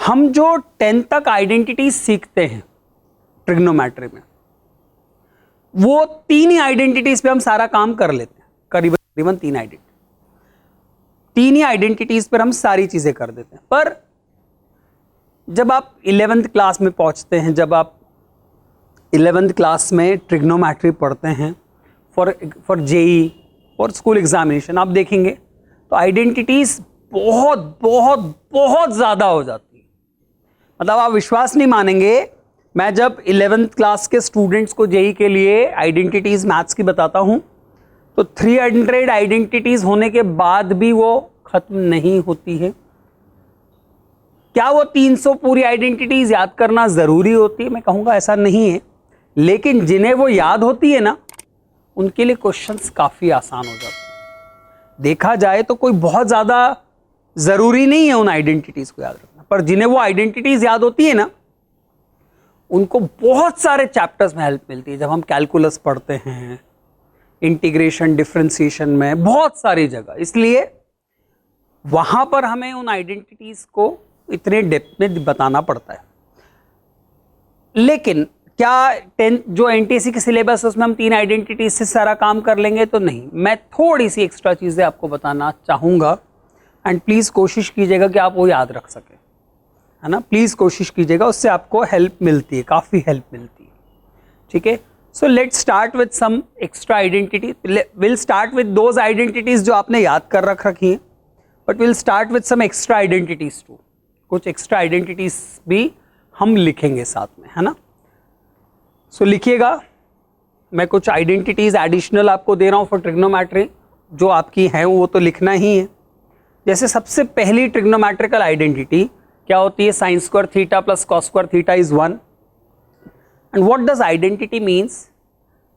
हम जो 10 तक आइडेंटिटी सीखते हैं ट्रिग्नोमेट्री में, वो 3 ही आइडेंटिटीज पे हम सारा काम कर लेते हैं, करीबन 3 ही आइडेंटिटीज पर हम सारी चीजें कर देते हैं। पर जब आप 11th क्लास में पहुंचते हैं, जब आप 11th क्लास में ट्रिग्नोमेट्री पढ़ते हैं for JEE, for school examination, आप देखेंगे तो आइडेंटिटीज बहुत बहुत बहुत ज्यादा हो जाती है। मतलब आप विश्वास नहीं मानेंगे, मैं जब 11th क्लास के स्टूडेंट्स को जेई के लिए आइडेंटिटीज मैथ्स की बताता हूं तो 300 आइडेंटिटीज होने के बाद भी वो खत्म नहीं होती है। क्या वो 300 पूरी आइडेंटिटीज याद करना जरूरी होती है? मैं कहूंगा ऐसा नहीं है, लेकिन जिन्हें वो याद होती है ना, उनके लिए क्वेश्चंस काफी आसान हो जाते हैं। देखा जाए तो कोई बहुत ज्यादा जरूरी नहीं है उन आइडेंटिटीज को याद रखना, पर जिन्हें वो आइडेंटिटीज याद होती है ना, उनको बहुत सारे चैप्टर्स में हेल्प मिलती है। जब हम कैलकुलस पढ़ते हैं, इंटीग्रेशन, डिफरेंशिएशन में, बहुत सारी जगह, इसलिए वहां पर हमें उन आइडेंटिटीज को इतने डेप्थ में बताना पड़ता है। लेकिन क्या 10th जो एनटीएससी की सिलेबस है उसमें हम 3 आइडेंटिटीज से सारा काम कर लेंगे? तो नहीं, मैं थोड़ी सी एक्स्ट्रा चीजें आपको बताना चाहूंगा, एंड प्लीज कोशिश कीजिएगा कि आप वो याद रख सकें, है ना। प्लीज कोशिश कीजिएगा, उससे आपको हेल्प मिलती है, काफी हेल्प मिलती है। ठीक है, so let's start with some extra identity. We'll start with those identities जो आपने याद कर रखी हैं, but we'll start with some extra identities too. कुछ एक्स्ट्रा आइडेंटिटीज भी हम लिखेंगे साथ में, है ना। सो लिखिएगा, मैं कुछ आइडेंटिटीज एडिशनल आपको दे रहा हूं फॉर ट्रिग्नोमेट्री, जो आपकी हैं वो तो लिखना ही है। जैसे सबसे पहली ट्रिग्नोमेट्रिकल आइडेंटिटी क्या होती है? Sign square theta plus cos square theta is 1। And what does identity means?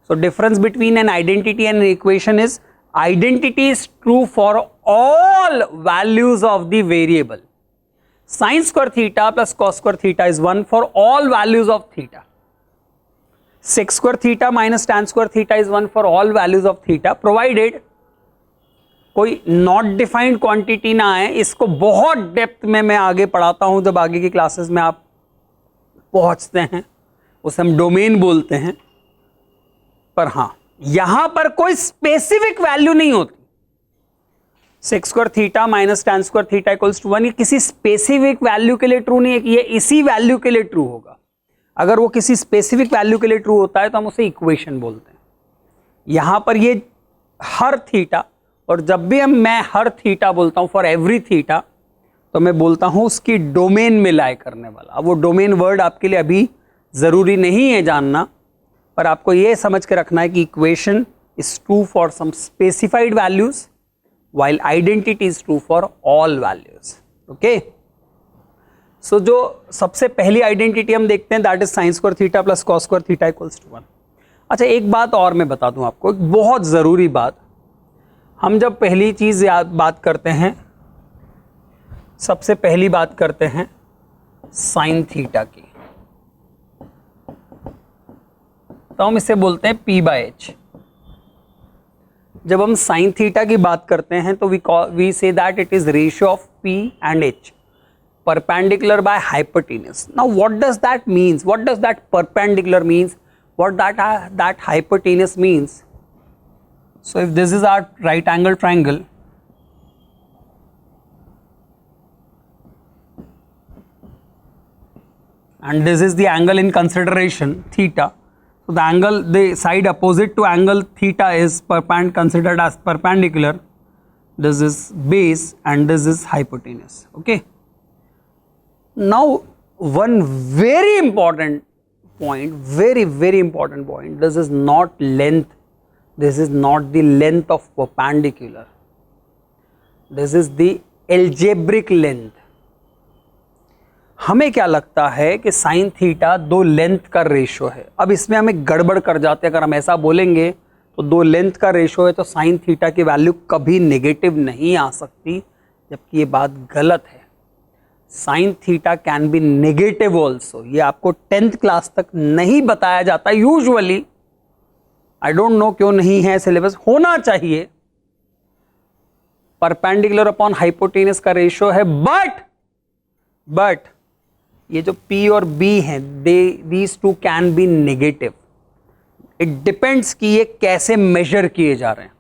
So difference between an identity and an equation is identity is true for all values of the variable. Sign square theta plus cos square theta is 1 for all values of theta. sec square theta minus tan square theta is 1 for all values of theta, provided कोई not defined quantity ना आए। इसको बहुत depth में मैं आगे पढ़ाता हूं, जब आगे की क्लासेस में आप पहुंचते हैं, उसे हम डोमेन बोलते हैं। पर हां, यहां पर कोई स्पेसिफिक वैल्यू नहीं होती। sec square theta minus tan square theta equals to 1, ये किसी स्पेसिफिक वैल्यू के लिए ट्रू नहीं है कि ये इसी वैल्यू के लिए ट्रू होगा। अगर वो किसी स्पेसिफिक वैल्यू के लिए ट्रू होता है तो हम उसे इक्वेशन बोलते हैं। यहां पर ये हर थीटा, और जब भी मैं हर थीटा बोलता हूं, फॉर एवरी थीटा, तो मैं बोलता हूं उसकी डोमेन में लाई करने वाला। अब वो डोमेन वर्ड आपके लिए अभी जरूरी नहीं है जानना, पर आपको ये समझ के रखना है कि equation is true for some specified values while identity is true for all values. Okay? So जो सबसे पहली आइडेंटिटी हम देखते हैं, that is sine square theta plus cos square theta equals to 1। अच्छा, एक बात और मैं बता दूं आपको, एक बहुत ज़रूरी बात। हम जब पहली चीज़ बात करते हैं, सबसे पहली बात करते हैं साइन थीटा की, तो हम इसे बोलते हैं P/H। जब हम साइन थीटा की बात करते हैं तो we say that it is ratio of P and H perpendicular by hypotenuse. Now what does that means? What does that perpendicular means? What that hypotenuse means? So if this is our right angle triangle, and this is the angle in consideration, theta. So the angle, the side opposite to angle theta is considered as perpendicular. This is base and this is hypotenuse. Okay. Now one very important point, very important point. This is not length. This is not the length of perpendicular. This is the algebraic length. हमें क्या लगता है कि sine theta 2 length का ratio है। अब इसमें हमें गड़बड़ कर जाते हैं। अगर हम ऐसा बोलेंगे तो 2 लेंथ का रेशो है तो साइन थीटा की वैल्यू कभी नेगेटिव नहीं आ सकती, जबकि ये बात गलत है। Sine theta can B negative also. ये आपको 10th क्लास तक नहीं बताया जाता यूजुअली। आई डोंट नो क्यों नहीं है, सिलेबस होना चाहिए। परपेंडिकुलर अपॉन हाइपोटेनस का रेशो है, बट ये जो P और B हैं, these two can be negative. It depends कि ये कैसे मेजर किए जा रहे हैं।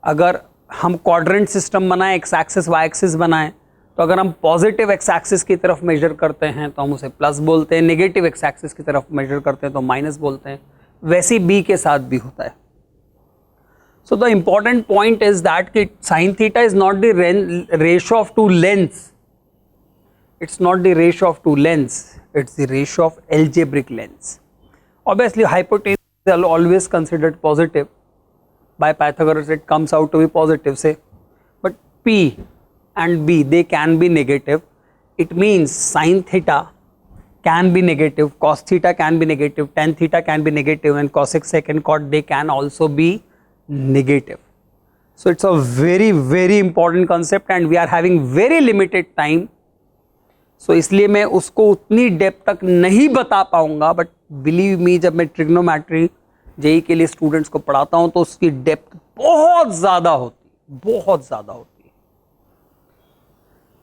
अगर हम क्वाड्रेंट सिस्टम बनाएं, एक्स एक्सिस वाई एक्सिस बनाएं, तो अगर हम पॉजिटिव एक्स एक्सिस की तरफ मेजर करते हैं तो हम उसे प्लस बोलते हैं, नेगेटिव एक्स एक्सिस की तरफ मेजर करते हैं तो माइनस बोलते हैं। वैसे ही बी के साथ भी होता है। So the important point is that कि sine theta is not the ratio of two lengths, it's not the ratio of two lengths, it's the ratio of algebraic lengths. Obviously hypotenuse are always considered positive, by Pythagoras it comes out to be positive, say, but P and B, they can be negative. It means sin theta can be negative, cos theta can be negative, tan theta can be negative, and cosec sec and cot they can also be negative. So it's a very very important concept and we are having very limited time. So इसलिए मैं उसको उतनी depth तक नहीं बता पाऊंगा, but believe me जब मैं ट्रिग्नोमेट्री जेई के लिए स्टूडेंट्स को पढ़ाता हूं तो उसकी डेप्थ बहुत ज्यादा होती है।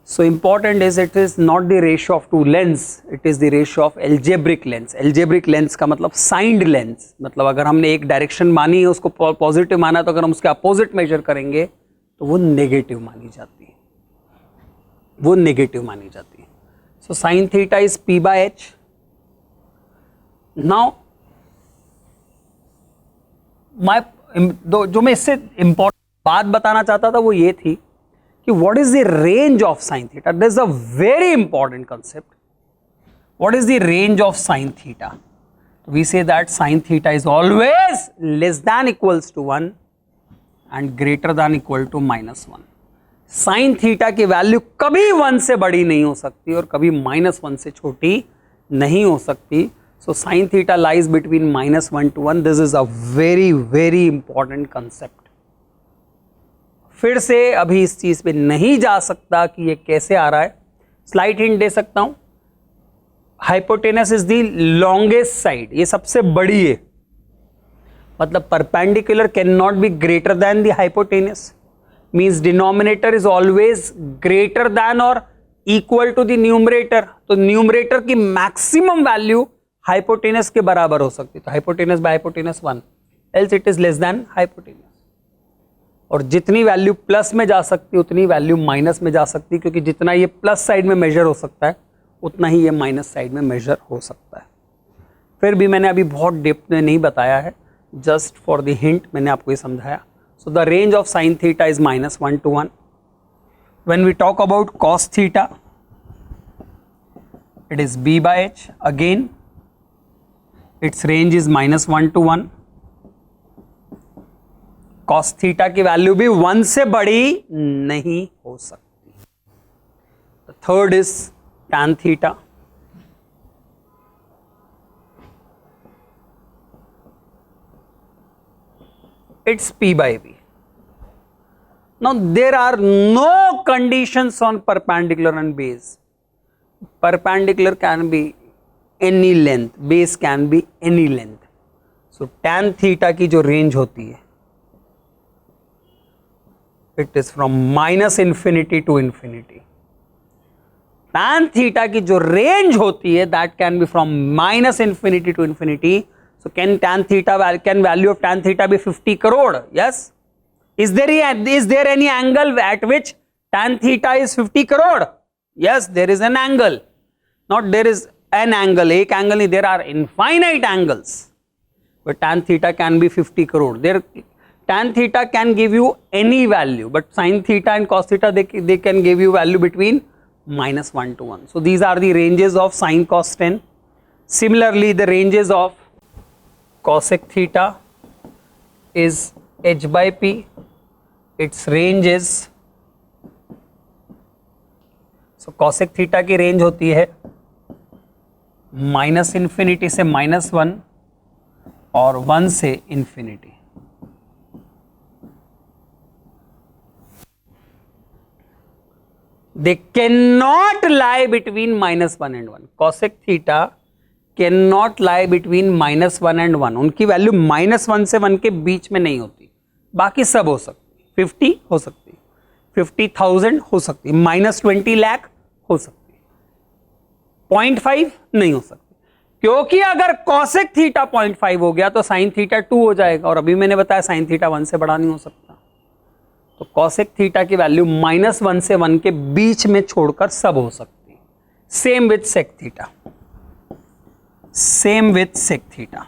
So important is it is not the ratio of two lengths, it is the ratio of algebraic lengths. Algebraic lengths का मतलब साइंड लेंस, मतलब अगर हमने एक डायरेक्शन मानी है, उसको पॉजिटिव माना, तो अगर हम उसके अपोजिट मेजर करेंगे तो वो नेगेटिव मानी जाती है, so sine theta is P by H। Now जो मैं इससे इंपॉर्टेंट बात बताना चाहता था वो ये थी कि what is the range of sine theta. This is a very important concept. What is the range of sine theta? We say that sine theta is always less than equals to 1 and greater than equal to -1। Sine theta की value कभी 1 से बड़ी नहीं हो सकती और कभी -1 से छोटी नहीं हो सकती। So sin theta lies between -1 to 1. This is a very very important concept. फिर से अभी इस चीज पे नहीं जा सकता कि ये कैसे आ रहा है। स्लाइट हिंट दे सकता हूं। Hypotenuse is the longest side, ये सबसे बड़ी है, मतलब perpendicular can not be greater than the hypotenuse, means denominator is always greater than और इक्वल टू द न्यूमरेटर। तो न्यूमरेटर की मैक्सिमम वैल्यू हाइपोटेनस के बराबर हो सकती है, तो hypotenuse by hypotenuse 1, else it is less than hypotenuse. और जितनी वैल्यू प्लस में जा सकती है उतनी वैल्यू माइनस में जा सकती है, क्योंकि जितना ये प्लस साइड में मेजर हो सकता है उतना ही ये माइनस साइड में मेजर हो सकता है। फिर भी मैंने अभी बहुत डेप्थ में नहीं बताया है, जस्ट फॉर द हिंट मैंने आपको ये समझाया। So the range of sine theta is -1 to 1। When we talk about cos theta it is B by H। Again its range is -1 to 1। cos theta की value भी 1 से बड़ी नहीं हो सकती। The third is tan theta। It's P by B। Now there are no conditions on perpendicular and base। Perpendicular can be any length, base can be any length। so tan theta की जो range होती है it is from -infinity to infinity। tan theta की जो range होती है that can be from -infinity to infinity। so can value of tan theta be 50 crore? Yes। is there any angle at which tan theta is 50 crore? Yes, there is an angle। not there is an angle, एक angle नहीं, there are infinite angles, but tan theta can be 50 crore। There tan theta can give you any value, but sin theta and cos theta they can give you value between -1 to 1। so these are the ranges of sin cos tan। similarly the ranges of cosec theta is H by P। its range is, so cosec theta की range होती है -infinity से -1 और 1 से infinity। they cannot lie between -1 and 1। cosec theta cannot lie between -1 and 1। उनकी value -1 से 1 के बीच में नहीं होती, बाकी सब हो सकती। 50 हो सकती, 50,000 हो सकती, -20 लाख हो सकती। 0.5 नहीं हो सकती, क्योंकि अगर कॉसेक थीटा 0.5 हो गया तो साइन थीटा 2 हो जाएगा, और अभी मैंने बताया साइन थीटा 1 से बड़ा नहीं हो सकता। तो कॉसेक थीटा की वैल्यू -1 से 1 के बीच में छोड़कर सब हो सकती है। Same with sec theta, same with sec theta.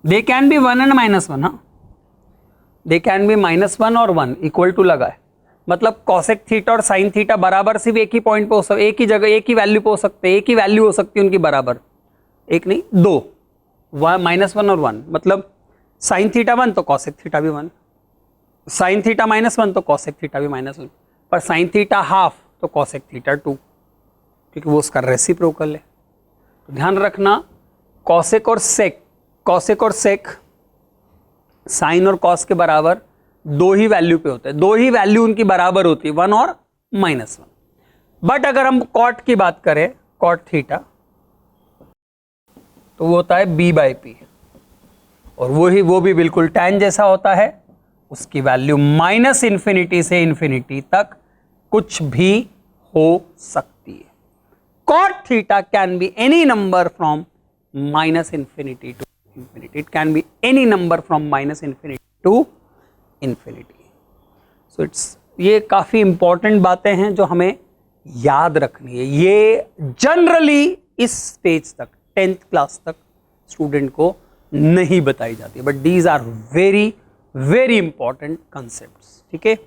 They can be 1 and -1, हाँ, दे कैन बी -1 और 1 इक्वल टू लगा है, मतलब कॉसेक थीटा और साइन थीटा बराबर सिर्फ एक ही पॉइंट पे हो सकते, एक ही जगह एक ही वैल्यू पे हो सकते हैं, एक ही वैल्यू हो सकती है उनकी बराबर, एक नहीं दो, -1 और 1, मतलब साइन थीटा 1 तो कॉसेक थीटा भी 1, साइन थीटा -1 तो कॉसेक थीटा भी -1, पर साइन थीटा हाफ तो कॉसेक थीटा 2, क्योंकि वो उसका रेसिप्रोकल है। तो ध्यान रखना, कॉसेक और सेक, कॉसेक और सेक साइन और कॉस के बराबर दो ही वैल्यू पे होते हैं, दो ही वैल्यू उनकी बराबर होती है, 1 और -1। बट अगर हम कॉट की बात करें, कॉट थीटा, तो वो होता है b/p, और वो भी बिल्कुल tan जैसा होता है, उसकी वैल्यू -∞ से इन्फिनिटी तक कुछ भी हो सकती है। Cot theta can be any number from -∞ to infinity. It can be any number from -∞ to infinity. So it's, ये काफी इंपॉर्टेंट बातें हैं जो हमें याद रखनी है। ये जनरली इस स्टेज तक 10th क्लास तक स्टूडेंट को नहीं बताई जाती, but these are very very important concepts. ठीक है।